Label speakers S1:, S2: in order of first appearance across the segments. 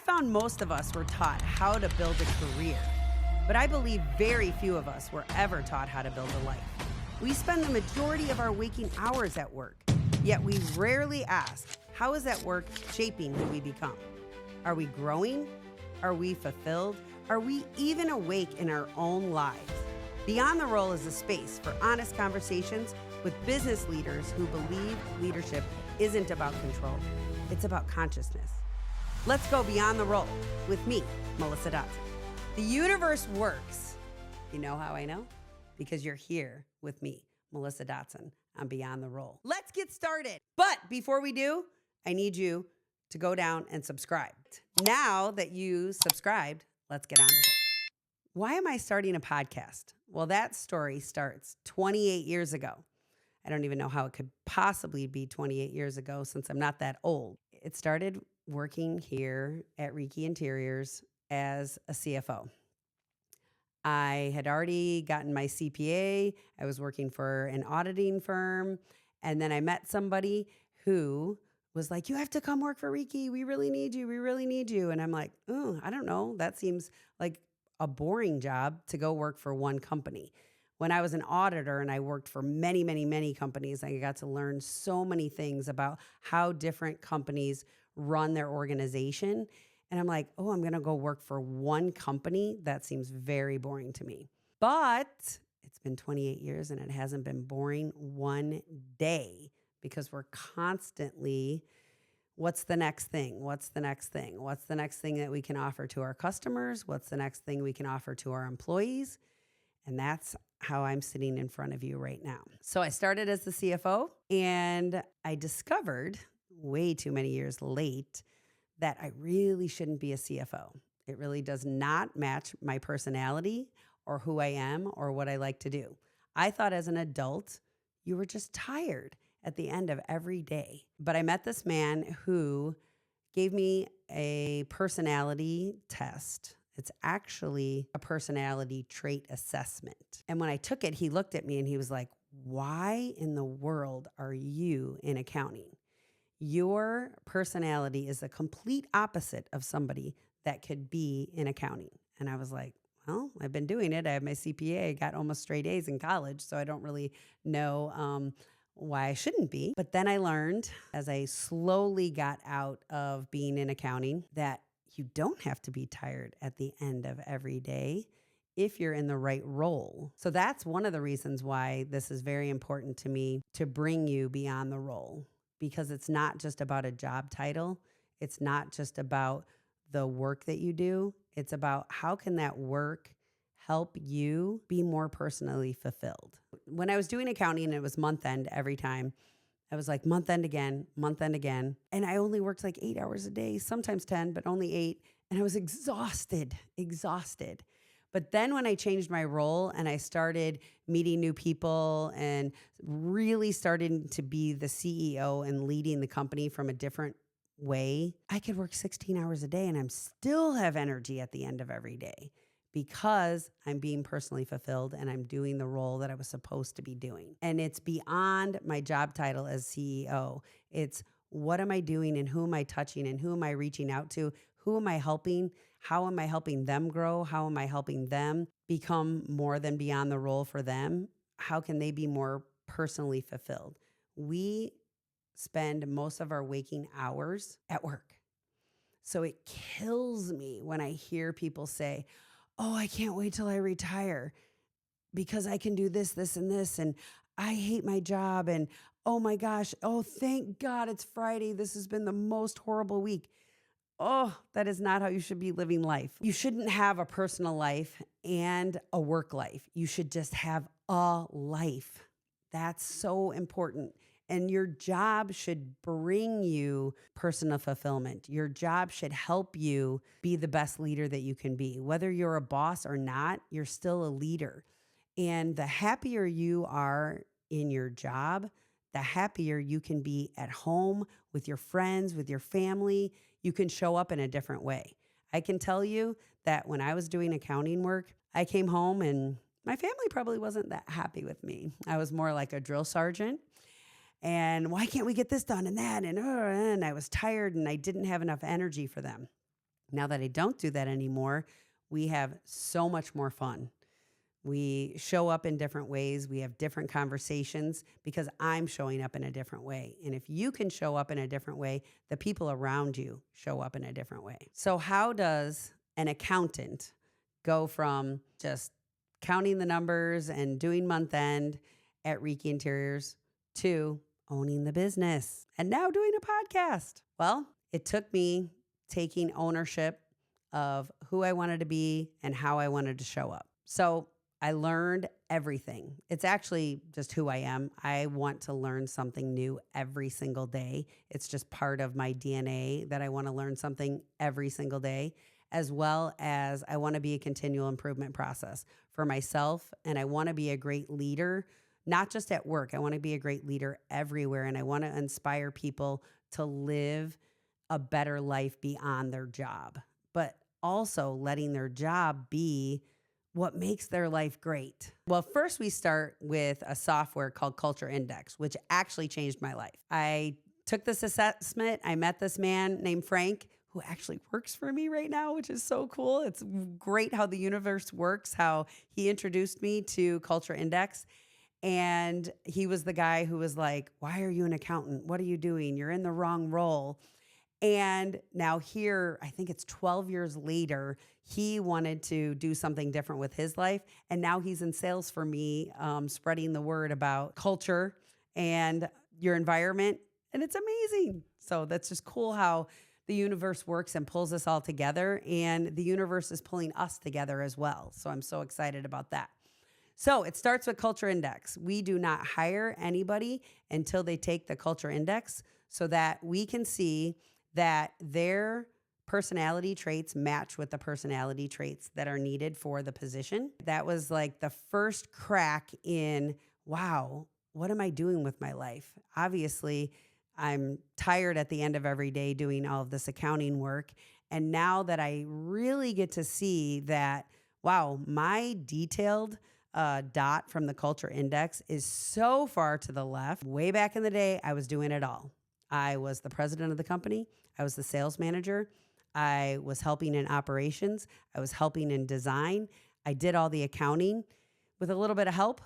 S1: found most of us were taught how to build a career, but I believe very few of us were ever taught how to build a life. We spend the majority of our waking hours at work, yet we rarely ask, how is that work shaping who we become? Are we growing? Are we fulfilled? Are we even awake in our own lives? Beyond the Role is a space for honest conversations with business leaders who believe leadership isn't about control, it's about consciousness. Let's go beyond the role with me, Melissa Dotson. The universe works. You know how I know? Because you're here with me, Melissa Dotson, on Beyond the Role. Let's get started. But before we do, I need you to go down and subscribe. Now that you subscribed, let's get on with it. Why am I starting a podcast? Well, that story starts 28 years ago. I don't even know how it could possibly be 28 years ago since I'm not that old. It started working here at Rieke Interiors as a CFO. I had already gotten my CPA. I was working for an auditing firm. And then I met somebody who was like, you have to come work for Rieke. We really need you. We really need you. And I'm like, oh, I don't know. That seems like a boring job to go work for one company. When I was an auditor and I worked for many, many, many companies, I got to learn so many things about how different companies run their organization. And I'm like, oh, I'm going to go work for one company? That seems very boring to me. But it's been 28 years and it hasn't been boring one day because we're constantly, what's the next thing? What's the next thing? What's the next thing that we can offer to our customers? What's the next thing we can offer to our employees? And that's how I'm sitting in front of you right now. So I started as the CFO and I discovered way too many years late that I really shouldn't be a CFO. It really does not match my personality or who I am or what I like to do. I thought as an adult, you were just tired at the end of every day. But I met this man who gave me a personality test. It's actually a personality trait assessment. And when I took it, he looked at me and he was like, why in the world are you in accounting? Your personality is the complete opposite of somebody that could be in accounting. And I was like, well, I've been doing it. I have my CPA. I got almost straight A's in college, so I don't really know why I shouldn't be. But then I learned as I slowly got out of being in accounting that you don't have to be tired at the end of every day if you're in the right role. So that's one of the reasons why this is very important to me to bring you beyond the role. Because it's not just about a job title. It's not just about the work that you do. It's about how can that work help you be more personally fulfilled. When I was doing accounting and it was month end every time, I was like month end again. And I only worked like 8 hours a day, sometimes 10, but only 8. And I was exhausted. But then when I changed my role and I started meeting new people and really started to be the CEO and leading the company from a different way, I could work 16 hours a day and I'm still have energy at the end of every day because I'm being personally fulfilled and I'm doing the role that I was supposed to be doing. And it's beyond my job title as CEO. It's what am I doing and who am I touching and who am I reaching out to? Who am I helping? How am I helping them grow? How am I helping them become more than beyond the role for them? How can they be more personally fulfilled? We spend most of our waking hours at work. So it kills me when I hear people say, oh, I can't wait till I retire because I can do this, this, and this. And I hate my job. And oh my gosh, oh, thank God it's Friday. This has been the most horrible week. Oh, that is not how you should be living life. You shouldn't have a personal life and a work life. You should just have a life. That's so important. And your job should bring you personal fulfillment. Your job should help you be the best leader that you can be. Whether you're a boss or not, you're still a leader. And the happier you are in your job, the happier you can be at home with your friends, with your family. You can show up in a different way. I can tell you that when I was doing accounting work, I came home and my family probably wasn't that happy with me. I was more like a drill sergeant. And why can't we get this done and that? And I was tired and I didn't have enough energy for them. Now that I don't do that anymore, we have so much more fun. We show up in different ways. We have different conversations because I'm showing up in a different way. And if you can show up in a different way, the people around you show up in a different way. So how does an accountant go from just counting the numbers and doing month end at Rieke Interiors to owning the business and now doing a podcast? Well, it took me taking ownership of who I wanted to be and how I wanted to show up. So I learned everything. It's actually just who I am. I want to learn something new every single day. It's just part of my DNA that I want to learn something every single day, as well as I want to be a continual improvement process for myself. And I want to be a great leader, not just at work. I want to be a great leader everywhere. And I want to inspire people to live a better life beyond their job, but also letting their job be what makes their life great. Well, first we start with a software called Culture Index, which actually changed my life. I took this assessment. I met this man named Frank, who actually works for me right now, which is so cool. It's great how the universe works, how he introduced me to Culture Index. And he was the guy who was like, why are you an accountant? What are you doing? You're in the wrong role. And now here, I think it's 12 years later, he wanted to do something different with his life. And now he's in sales for me, spreading the word about culture and your environment. And it's amazing. So that's just cool how the universe works and pulls us all together. And the universe is pulling us together as well. So I'm so excited about that. So it starts with Culture Index. We do not hire anybody until they take the Culture Index so that we can see that their personality traits match with the personality traits that are needed for the position. That was like the first crack in, wow, what am I doing with my life? Obviously, I'm tired at the end of every day doing all of this accounting work. And now that I really get to see that, wow, my detailed dot from the Culture Index is so far to the left. Way back in the day, I was doing it all. I was the president of the company. I was the sales manager. I was helping in operations. I was helping in design. I did all the accounting with a little bit of help,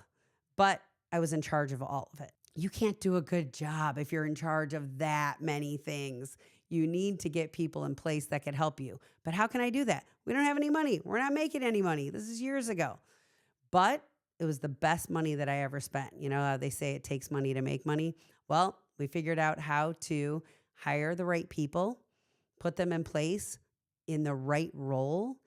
S1: but I was in charge of all of it. You can't do a good job if you're in charge of that many things. You need to get people in place that could help you. But how can I do that? We don't have any money. We're not making any money. This is years ago. But it was the best money that I ever spent. You know how they say it takes money to make money? Well, we figured out how to hire the right people, put them in place in the right role,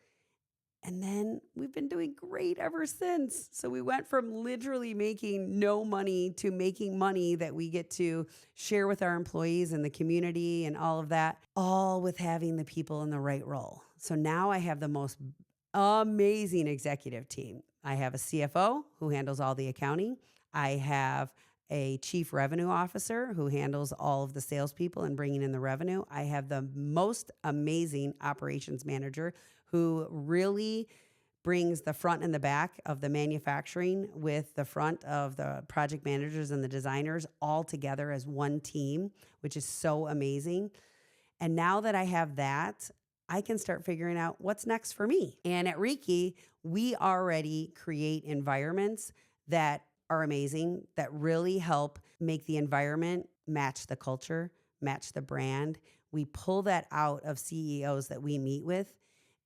S1: and then we've been doing great ever since. So we went from literally making no money to making money that we get to share with our employees and the community and all of that, all with having the people in the right role. So now I have the most amazing executive team. I have a CFO who handles all the accounting. I have a chief revenue officer who handles all of the salespeople and bringing in the revenue. I have the most amazing operations manager who really brings the front and the back of the manufacturing with the front of the project managers and the designers all together as one team, which is so amazing. And now that I have that, I can start figuring out what's next for me. And at Rieke, we already create environments that are amazing, that really help make the environment match the culture, match the brand. We pull that out of CEOs that we meet with,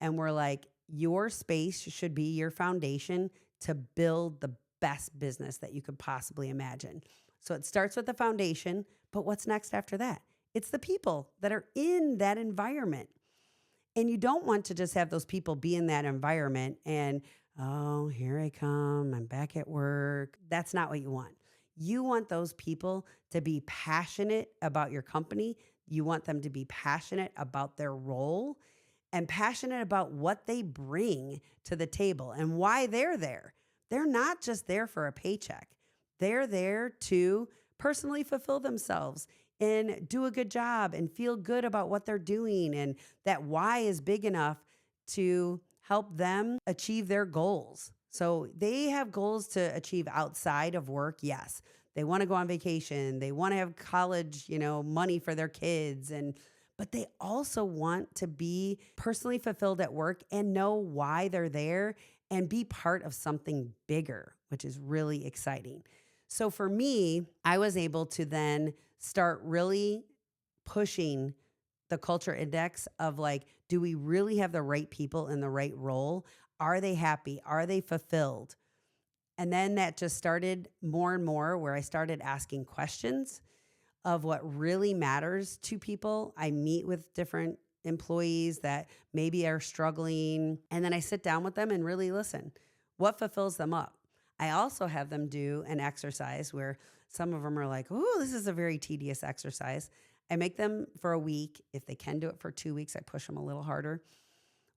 S1: and we're like, your space should be your foundation to build the best business that you could possibly imagine. So it starts with the foundation, but what's next after that? It's the people that are in that environment. And you don't want to just have those people be in that environment and, oh, here I come, I'm back at work. That's not what you want. You want those people to be passionate about your company. You want them to be passionate about their role and passionate about what they bring to the table and why they're there. They're not just there for a paycheck. They're there to personally fulfill themselves and do a good job and feel good about what they're doing. And that why is big enough to help them achieve their goals. So they have goals to achieve outside of work. Yes. They want to go on vacation. They want to have college, money for their kids. but they also want to be personally fulfilled at work and know why they're there and be part of something bigger, which is really exciting. So for me, I was able to then start really pushing the culture index of like, do we really have the right people in the right role? Are they happy? Are they fulfilled? And then that just started more and more where I started asking questions of what really matters to people. I meet with different employees that maybe are struggling, and then I sit down with them and really listen. What fulfills them up? I also have them do an exercise where some of them are like, oh, this is a very tedious exercise. I make them for a week. If they can do it for 2 weeks, I push them a little harder.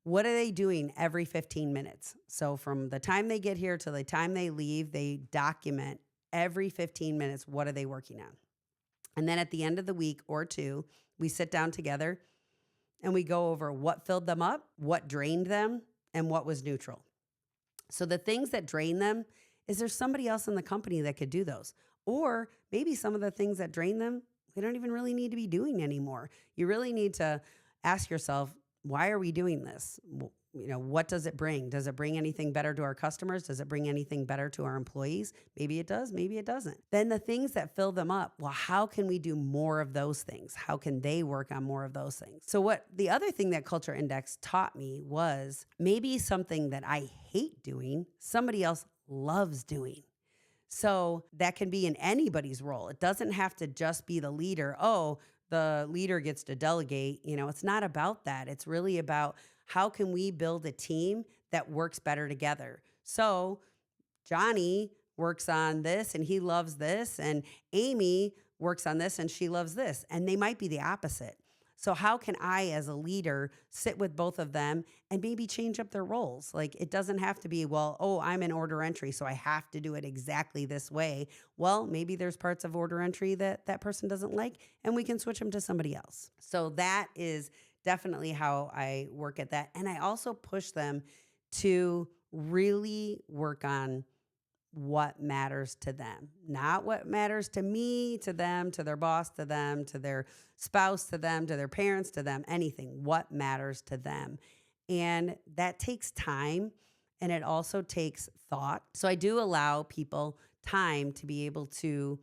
S1: What are they doing every 15 minutes? So from the time they get here to the time they leave, they document every 15 minutes, what are they working on? And then at the end of the week or two, we sit down together and we go over what filled them up, what drained them, and what was neutral. So the things that drain them, is there somebody else in the company that could do those? Or maybe some of the things that drain them, we don't even really need to be doing anymore. You really need to ask yourself, why are we doing this? What does it bring? Does it bring anything better to our customers? Does it bring anything better to our employees? Maybe it does, maybe it doesn't. Then the things that fill them up, well, how can we do more of those things? How can they work on more of those things? So what the other thing that Culture Index taught me was maybe something that I hate doing, somebody else loves doing. So that can be in anybody's role. It doesn't have to just be the leader. Oh, the leader gets to delegate. It's not about that. It's really about how can we build a team that works better together. So Johnny works on this and he loves this, and Amy works on this and she loves this, and they might be the opposite. So how can I, as a leader, sit with both of them and maybe change up their roles? Like, it doesn't have to be, well, oh, I'm in order entry, so I have to do it exactly this way. Well, maybe there's parts of order entry that that person doesn't like, and we can switch them to somebody else. So that is definitely how I work at that. And I also push them to really work on what matters to them, not what matters to me, to them, to their boss, to them, to their spouse, to them, to their parents, to them, anything, what matters to them. And that takes time, and it also takes thought. So I do allow people time to be able to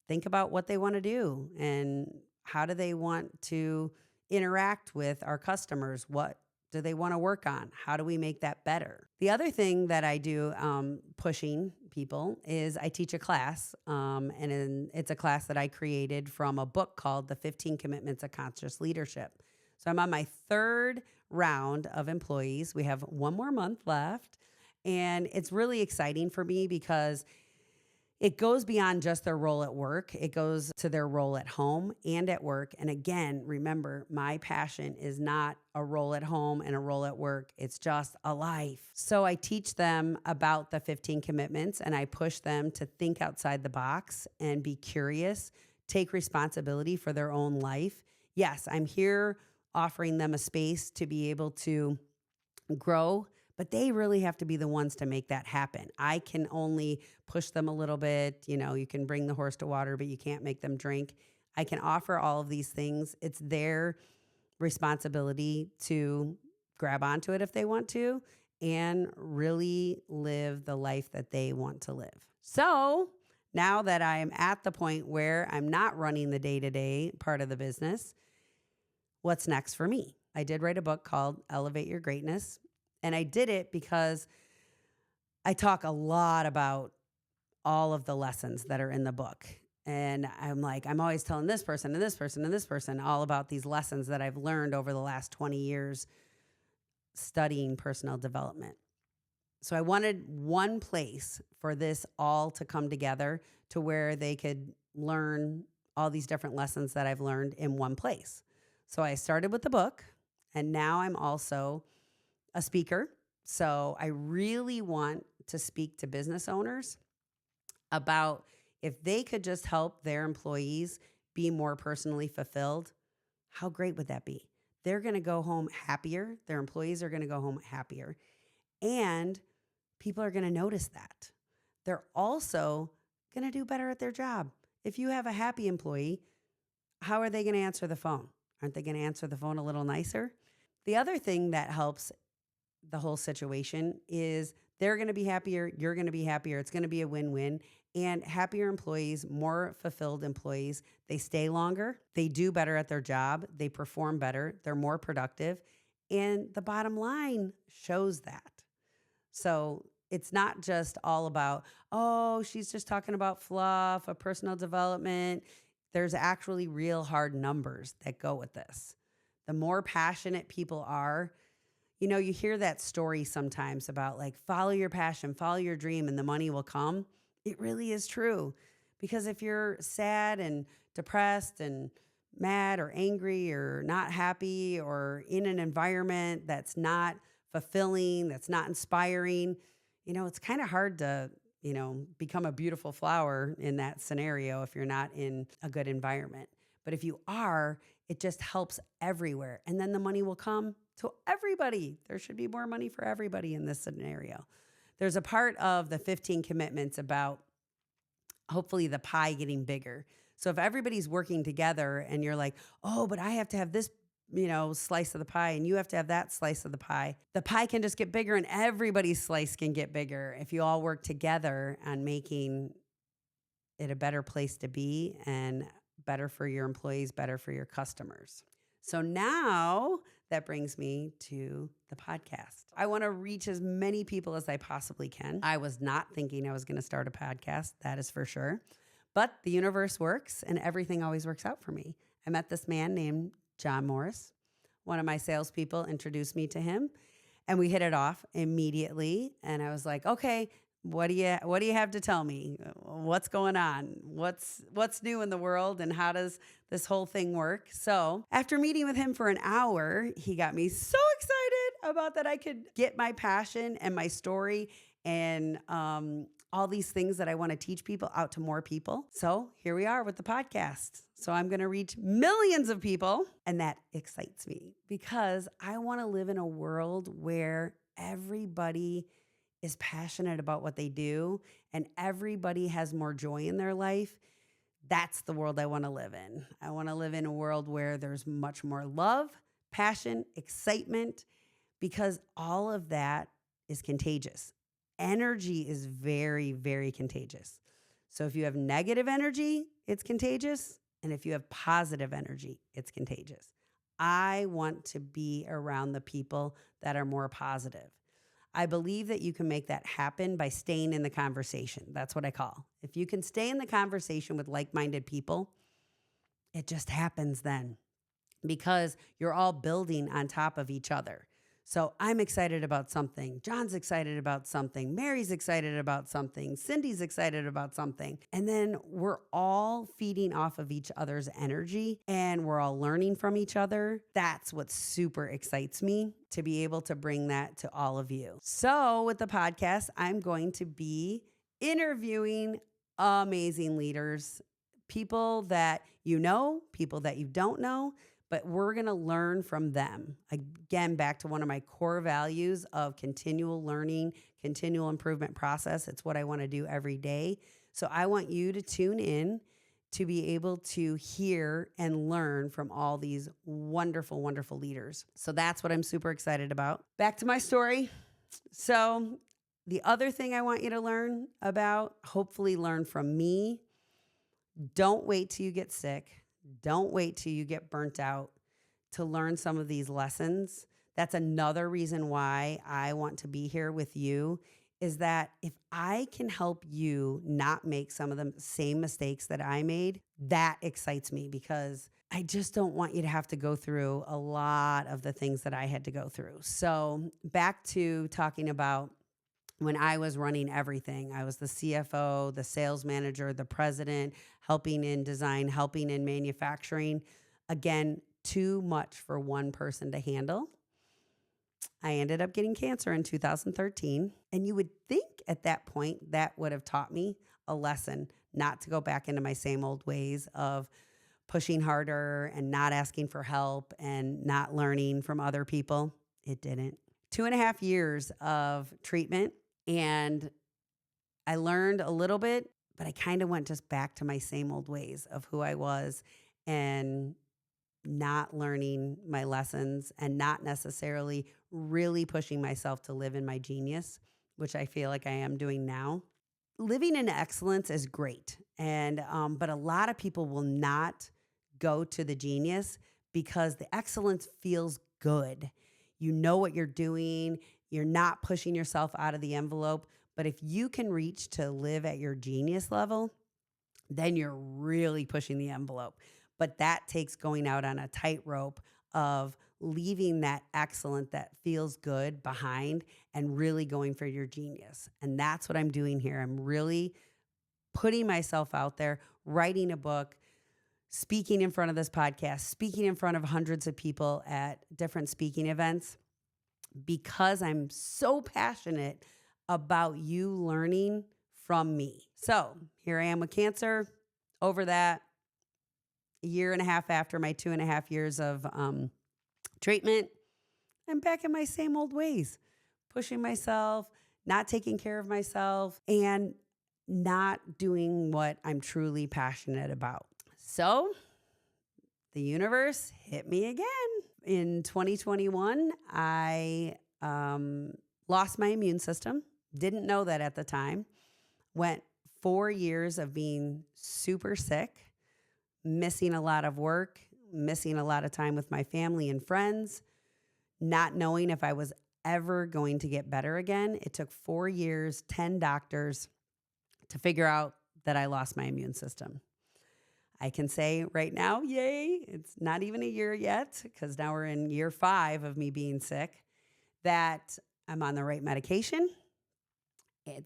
S1: think about what they want to do and how do they want to interact with our customers. What do they want to work on? How do we make that better? The other thing that I do pushing people is I teach a class, and it's a class that I created from a book called The 15 Commitments of Conscious Leadership. So I'm on my third round of employees. We have one more month left, and it's really exciting for me because it goes beyond just their role at work. It goes to their role at home and at work. And again, remember, my passion is not a role at home and a role at work. It's just a life. So I teach them about the 15 commitments, and I push them to think outside the box and be curious, take responsibility for their own life. Yes, I'm here offering them a space to be able to grow, but they really have to be the ones to make that happen. I can only push them a little bit. You can bring the horse to water, but you can't make them drink. I can offer all of these things. It's their responsibility to grab onto it if they want to and really live the life that they want to live. So now that I'm at the point where I'm not running the day-to-day part of the business, what's next for me? I did write a book called Elevate Your Greatness. And I did it because I talk a lot about all of the lessons that are in the book. And I'm always telling this person and this person and this person all about these lessons that I've learned over the last 20 years studying personal development. So I wanted one place for this all to come together to where they could learn all these different lessons that I've learned in one place. So I started with the book, and now I'm also a speaker. So I really want to speak to business owners about if they could just help their employees be more personally fulfilled, how great would that be? They're going to go home happier. Their employees are going to go home happier. And people are going to notice that. They're also going to do better at their job. If you have a happy employee, how are they going to answer the phone? Aren't they going to answer the phone a little nicer? The other thing that helps the whole situation is they're going to be happier. You're going to be happier. It's going to be a win-win. And happier employees, more fulfilled employees, they stay longer. They do better at their job. They perform better. They're more productive. And the bottom line shows that. So it's not just all about, oh, she's just talking about fluff, a personal development. There's actually real hard numbers that go with this. The more passionate people are, you hear that story sometimes about like, follow your passion, follow your dream, and the money will come. It really is true. Because if you're sad and depressed and mad or angry or not happy or in an environment that's not fulfilling, that's not inspiring, it's kind of hard to, become a beautiful flower in that scenario if you're not in a good environment. But if you are, it just helps everywhere. And then the money will come to everybody. There should be more money for everybody in this scenario. There's a part of the 15 commitments about hopefully the pie getting bigger. So if everybody's working together and you're like, oh, but I have to have this, slice of the pie and you have to have that slice of the pie can just get bigger and everybody's slice can get bigger if you all work together on making it a better place to be and better for your employees, better for your customers. So now that brings me to the podcast. I want to reach as many people as I possibly can. I was not thinking I was going to start a podcast, that is for sure. But the universe works and everything always works out for me. I met this man named John Morris. One of my salespeople introduced me to him and we hit it off immediately. And I was like, okay, what do you have to tell me? What's going on? What's new in the world and how does this whole thing work? So after meeting with him for an hour, he got me so excited about that I could get my passion and my story and all these things that I want to teach people out to more people. So here we are with the podcast. So I'm going to reach millions of people. And that excites me because I want to live in a world where everybody is passionate about what they do and everybody has more joy in their life. That's the world I want to live in. I want to live in a world where there's much more love, passion, excitement, because all of that is contagious. Energy is very, very contagious. So if you have negative energy, it's contagious. And if you have positive energy, it's contagious. I want to be around the people that are more positive. I believe that you can make that happen by staying in the conversation. That's what I call. If you can stay in the conversation with like-minded people, it just happens then because you're all building on top of each other. So I'm excited about something. John's excited about something. Mary's excited about something. Cindy's excited about something. And then we're all feeding off of each other's energy and we're all learning from each other. That's what super excites me, to be able to bring that to all of you. So with the podcast, I'm going to be interviewing amazing leaders, people that you know, people that you don't know, but we're going to learn from them. Again, back to one of my core values of continual learning, continual improvement process. It's what I want to do every day. So I want you to tune in to be able to hear and learn from all these wonderful, wonderful leaders. So that's what I'm super excited about. Back to my story. So the other thing I want you to learn about, hopefully learn from me, don't wait till you get sick. Don't wait till you get burnt out to learn some of these lessons. That's another reason why I want to be here with you, is that if I can help you not make some of the same mistakes that I made, that excites me because I just don't want you to have to go through a lot of the things that I had to go through. So back to talking about when I was running everything. I was the CFO, the sales manager, the president, helping in design, helping in manufacturing. Again, too much for one person to handle. I ended up getting cancer in 2013. And you would think at that point that would have taught me a lesson not to go back into my same old ways of pushing harder and not asking for help and not learning from other people. It didn't. 2.5 years of treatment. And I learned a little bit, but I kind of went just back to my same old ways of who I was and not learning my lessons and not necessarily really pushing myself to live in my genius, which I feel like I am doing now. Living in excellence is great. But a lot of people will not go to the genius because the excellence feels good. You know what you're doing. You're not pushing yourself out of the envelope. But if you can reach to live at your genius level, then you're really pushing the envelope. But that takes going out on a tightrope of leaving that excellent that feels good behind and really going for your genius. And that's what I'm doing here. I'm really putting myself out there, writing a book, speaking in front of this podcast, speaking in front of hundreds of people at different speaking events, because I'm so passionate about you learning from me. So here I am with cancer. Over that, a year and a half after my 2.5 years of treatment, I'm back in my same old ways, pushing myself, not taking care of myself, and not doing what I'm truly passionate about. So the universe hit me again. In 2021, I lost my immune system. Didn't know that at the time. Went 4 years of being super sick, missing a lot of work, missing a lot of time with my family and friends, not knowing if I was ever going to get better again. It took 4 years, 10 doctors to figure out that I lost my immune system. I can say right now, yay, it's not even a year yet, because now we're in year 5 of me being sick, that I'm on the right medication,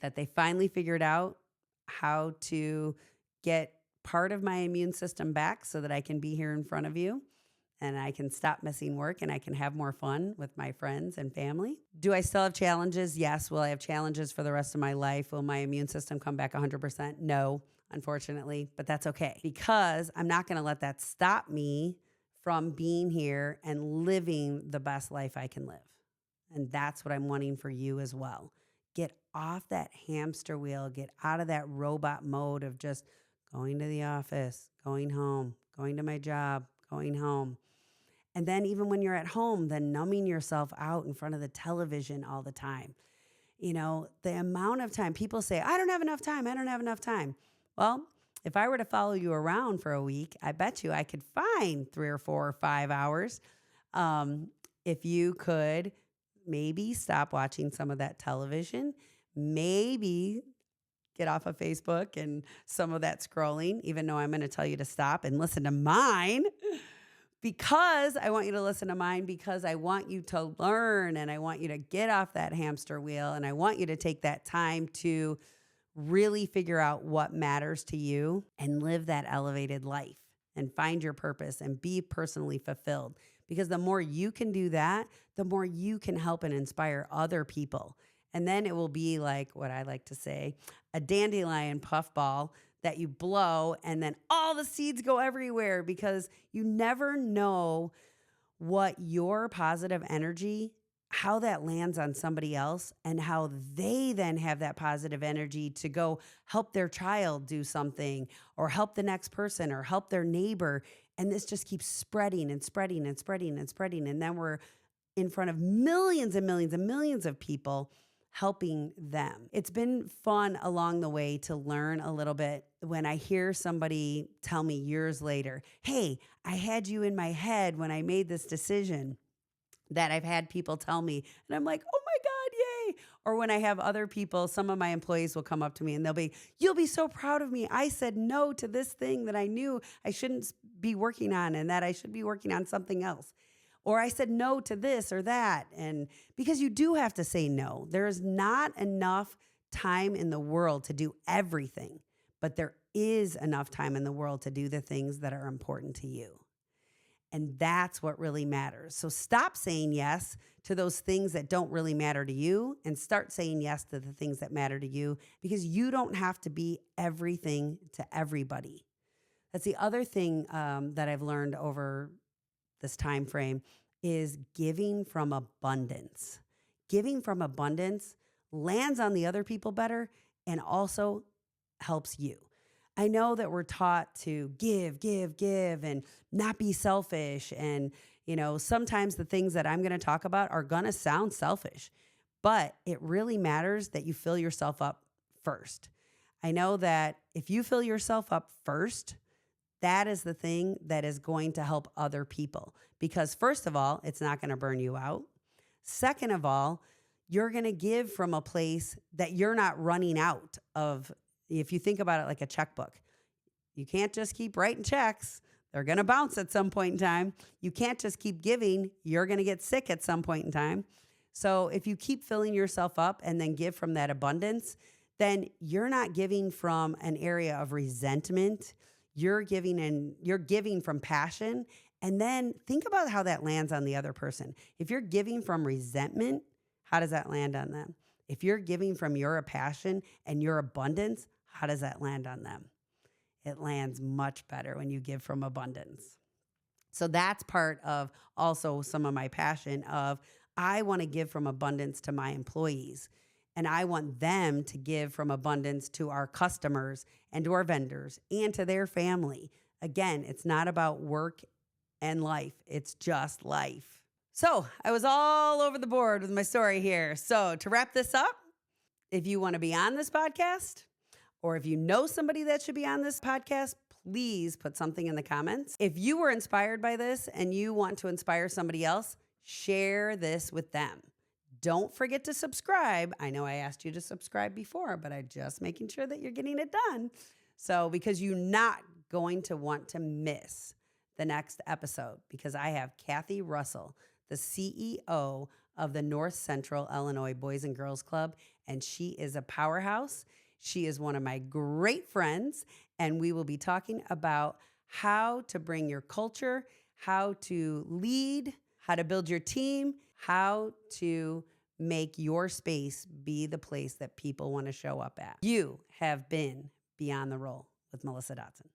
S1: that they finally figured out how to get part of my immune system back so that I can be here in front of you and I can stop missing work and I can have more fun with my friends and family. Do I still have challenges? Yes. Will I have challenges for the rest of my life? Will my immune system come back 100%? No, unfortunately, but that's okay, because I'm not going to let that stop me from being here and living the best life I can live. And that's what I'm wanting for you as well. Get off that hamster wheel, get out of that robot mode of just going to the office, going home, going to my job, going home. And then even when you're at home, then numbing yourself out in front of the television all the time. You know, the amount of time people say, I don't have enough time. I don't have enough time. Well, if I were to follow you around for a week, I bet you I could find 3 or 4 or 5 hours. If you could maybe stop watching some of that television, maybe get off of Facebook and some of that scrolling, even though I'm going to tell you to stop and listen to mine, because I want you to listen to mine, because I want you to learn and I want you to get off that hamster wheel, and I want you to take that time to really figure out what matters to you and live that elevated life and find your purpose and be personally fulfilled. Because the more you can do that, the more you can help and inspire other people. And then it will be like what I like to say, a dandelion puffball that you blow, and then all the seeds go everywhere, because you never know what your positive energy, how that lands on somebody else, and how they then have that positive energy to go help their child do something, or help the next person, or help their neighbor. And this just keeps spreading and spreading and spreading and spreading. And then we're in front of millions and millions and millions of people helping them. It's been fun along the way to learn a little bit when I hear somebody tell me years later, hey, I had you in my head when I made this decision. That I've had people tell me, and I'm like, oh my God, yay. Or when I have other people, some of my employees will come up to me and they'll be, you'll be so proud of me. I said no to this thing that I knew I shouldn't be working on, and that I should be working on something else. Or I said no to this or that. And because you do have to say no. There is not enough time in the world to do everything, but there is enough time in the world to do the things that are important to you. And that's what really matters. So stop saying yes to those things that don't really matter to you, and start saying yes to the things that matter to you, because you don't have to be everything to everybody. That's the other thing that I've learned over this time frame, is giving from abundance. Giving from abundance lands on the other people better and also helps you. I know that we're taught to give, and not be selfish. And, sometimes the things that I'm going to talk about are going to sound selfish, but it really matters that you fill yourself up first. I know that if you fill yourself up first, that is the thing that is going to help other people, because first of all, it's not going to burn you out. Second of all, you're going to give from a place that you're not running out of. If you think about it like a checkbook, you can't just keep writing checks. They're going to bounce at some point in time. You can't just keep giving. You're going to get sick at some point in time. So if you keep filling yourself up and then give from that abundance, then you're not giving from an area of resentment. You're giving from passion. And then think about how that lands on the other person. If you're giving from resentment, how does that land on them? If you're giving from your passion and your abundance, how does that land on them? It lands much better when you give from abundance. So that's part of also some of my passion of I want to give from abundance to my employees. And I want them to give from abundance to our customers and to our vendors and to their family. Again, it's not about work and life. It's just life. So I was all over the board with my story here. So to wrap this up, if you want to be on this podcast, or if you know somebody that should be on this podcast, please put something in the comments. If you were inspired by this and you want to inspire somebody else, share this with them. Don't forget to subscribe. I know I asked you to subscribe before, but I'm just making sure that you're getting it done. So, because you're not going to want to miss the next episode, because I have Kathy Russell, the CEO of the North Central Illinois Boys and Girls Club, and she is a powerhouse. She is one of my great friends, and we will be talking about how to bring your culture, how to lead, how to build your team, how to make your space be the place that people want to show up at. You have been Beyond the Role with Melissa Dotson.